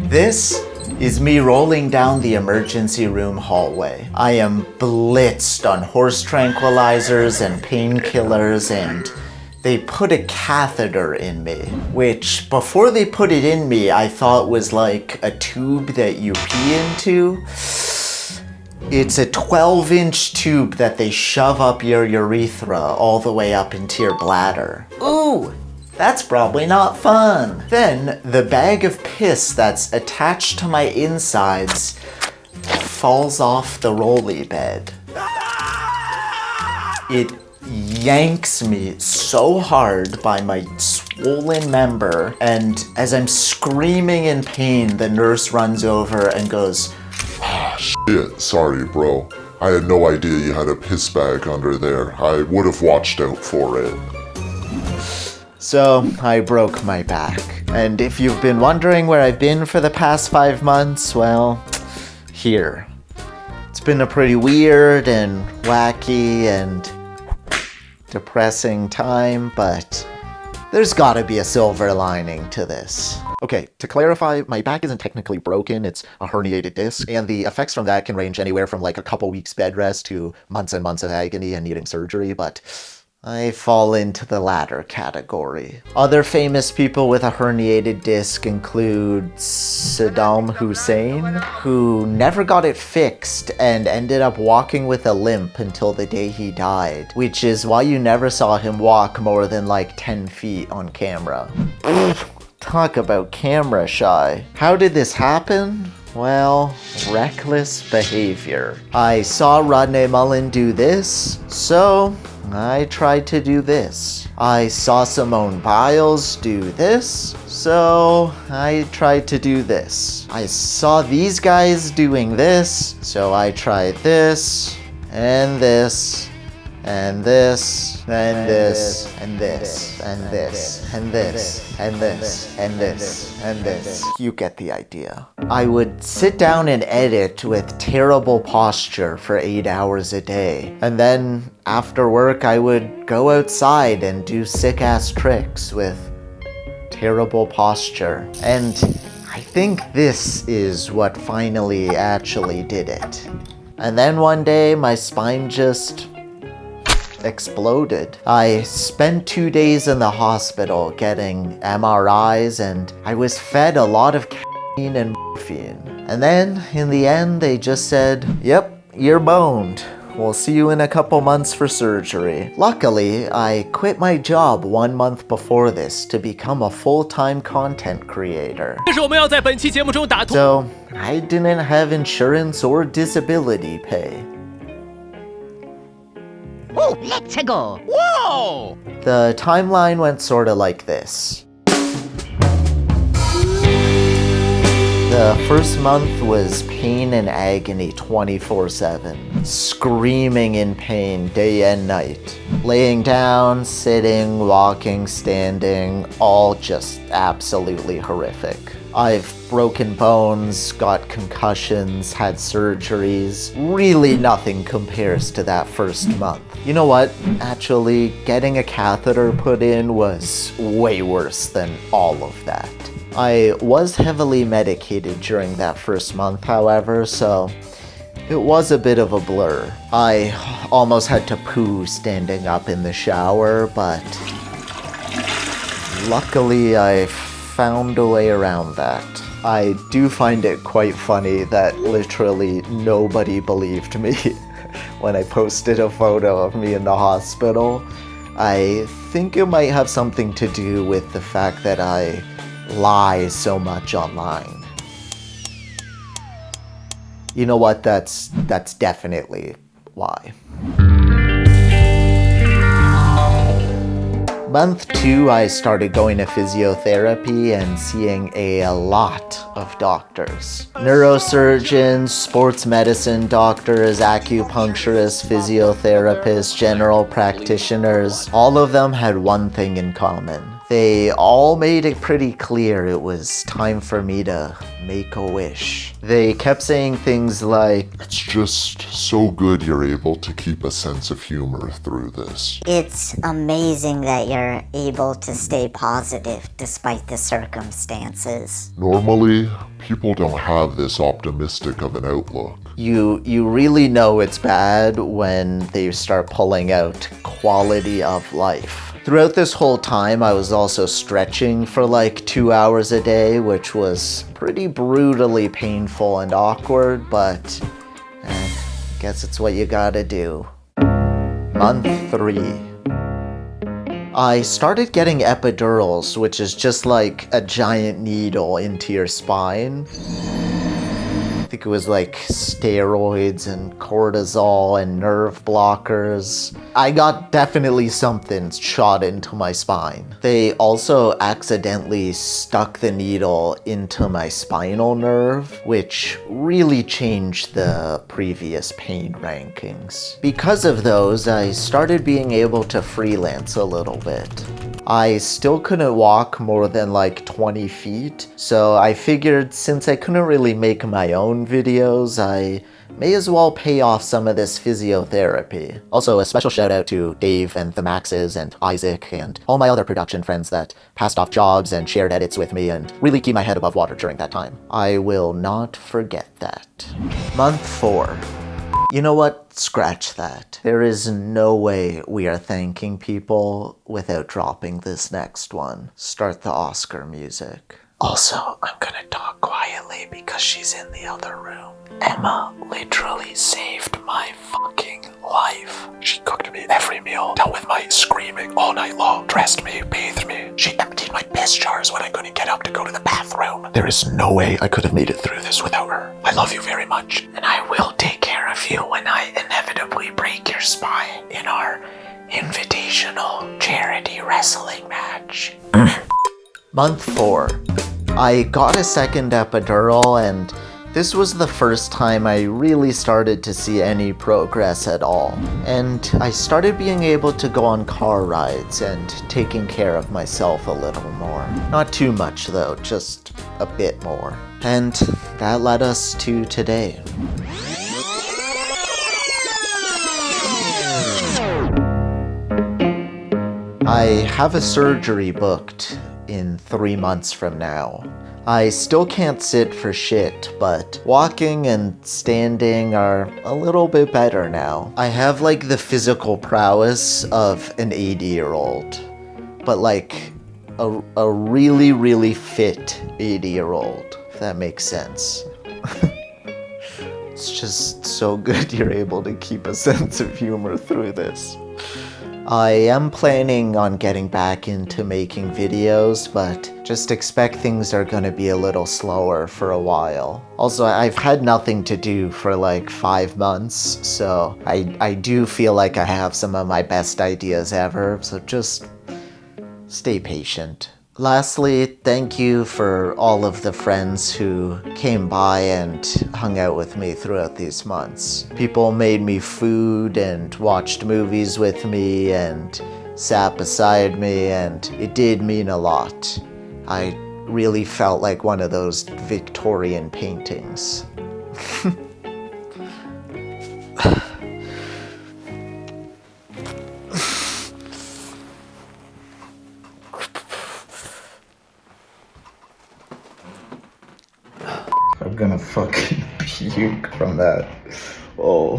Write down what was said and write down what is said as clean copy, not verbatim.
This is me rolling down the emergency room hallway. I am blitzed on horse tranquilizers and painkillers, and they put a catheter in me, which before they put it in me, I thought was like a tube that you pee into. It's a 12-inch tube that they shove up your urethra all the way up into your bladder. Ooh! That's probably not fun. Then the bag of piss that's attached to my insides falls off the rolly bed. It yanks me so hard by my swollen member, and as I'm screaming in pain, the nurse runs over and goes, "Shit, sorry bro. I had no idea you had a piss bag under there. I would have watched out for it." So I broke my back. And if you've been wondering where I've been for the past 5 months, well, here. It's been a pretty weird and wacky and depressing time, but there's gotta be a silver lining to this. Okay, to clarify, my back isn't technically broken, it's a herniated disc, and the effects from that can range anywhere from like a couple weeks bed rest to months and months of agony and needing surgery, but I fall into the latter category. Other famous people with a herniated disc include Saddam Hussein, who never got it fixed and ended up walking with a limp until the day he died, which is why you never saw him walk more than like 10 feet on camera. Talk about camera shy. How did this happen? Well, reckless behavior. I saw Rodney Mullen do this, so I tried to do this. I saw Simone Biles do this, so I tried to do this. I saw these guys doing this, so I tried this, and this, and this, and this, and this, and this, and this, and this, and this, and this. You get the idea. I would sit down and edit with terrible posture for 8 hours a day. And then after work, I would go outside and do sick-ass tricks with terrible posture. And I think this is what finally actually did it. And then one day, my spine just exploded. I spent 2 days in the hospital getting MRIs, and I was fed a lot of caffeine and morphine. And then, in the end, they just said, "Yep, you're boned. We'll see you in a couple months for surgery." Luckily, I quit my job 1 month before this to become a full-time content creator. So, I didn't have insurance or disability pay. Oh, let's go. Whoa! The timeline went sort of like this. The first month was pain and agony 24/7. Screaming in pain day and night. Laying down, sitting, walking, standing, all just absolutely horrific. I've broken bones, got concussions, had surgeries. Really nothing compares to that first month. You know what? Actually, getting a catheter put in was way worse than all of that. I was heavily medicated during that first month, however, so it was a bit of a blur. I almost had to poo standing up in the shower, but luckily I found a way around that. I do find it quite funny that literally nobody believed me when I posted a photo of me in the hospital. I think it might have something to do with the fact that I lie so much online. You know what? That's definitely why. Month 2, I started going to physiotherapy and seeing a lot of doctors. Neurosurgeons, sports medicine doctors, acupuncturists, physiotherapists, general practitioners. All of them had one thing in common. They all made it pretty clear it was time for me to make a wish. They kept saying things like, It's just so good you're able to keep a sense of humor through this. It's amazing that you're able to stay positive despite the circumstances. Normally, people don't have this optimistic of an outlook. You really know it's bad when they start pulling out quality of life. Throughout this whole time, I was also stretching for like 2 hours a day, which was pretty brutally painful and awkward, but guess it's what you gotta do. Month 3. I started getting epidurals, which is just like a giant needle into your spine. I think it was like steroids and cortisol and nerve blockers. I got definitely something shot into my spine. They also accidentally stuck the needle into my spinal nerve, which really changed the previous pain rankings. Because of those, I started being able to freelance a little bit. I still couldn't walk more than like 20 feet, so I figured since I couldn't really make my own videos, I may as well pay off some of this physiotherapy. Also, a special shout out to Dave and the Maxes and Isaac and all my other production friends that passed off jobs and shared edits with me and really keep my head above water during that time. I will not forget that. Month 4. You know what? Scratch that. There is no way we are thanking people without dropping this next one. Start the Oscar music. Also, I'm gonna talk quietly because she's in the other room. Emma literally saved my fucking life. She cooked me every meal, dealt with my screaming all night long, dressed me, bathed me. She emptied my piss jars when I couldn't get up to go to the bathroom. There is no way I could have made it through this without her. I love you very much, and I will take care of you when I inevitably break your spine in our invitational charity wrestling match. Month 4. I got a second epidural, and this was the first time I really started to see any progress at all. And I started being able to go on car rides and taking care of myself a little more. Not too much though, just a bit more. And that led us to today. I have a surgery booked in 3 months from now. I still can't sit for shit, but walking and standing are a little bit better now. I have like the physical prowess of an 80-year-old, but like a really, really fit 80-year-old, if that makes sense. It's just so good you're able to keep a sense of humor through this. I am planning on getting back into making videos, but just expect things are gonna be a little slower for a while. Also, I've had nothing to do for like 5 months, so I do feel like I have some of my best ideas ever, so just stay patient. Lastly, thank you for all of the friends who came by and hung out with me throughout these months. People made me food and watched movies with me and sat beside me, and it did mean a lot. I really felt like one of those Victorian paintings. I'm gonna fucking puke from that. Oh.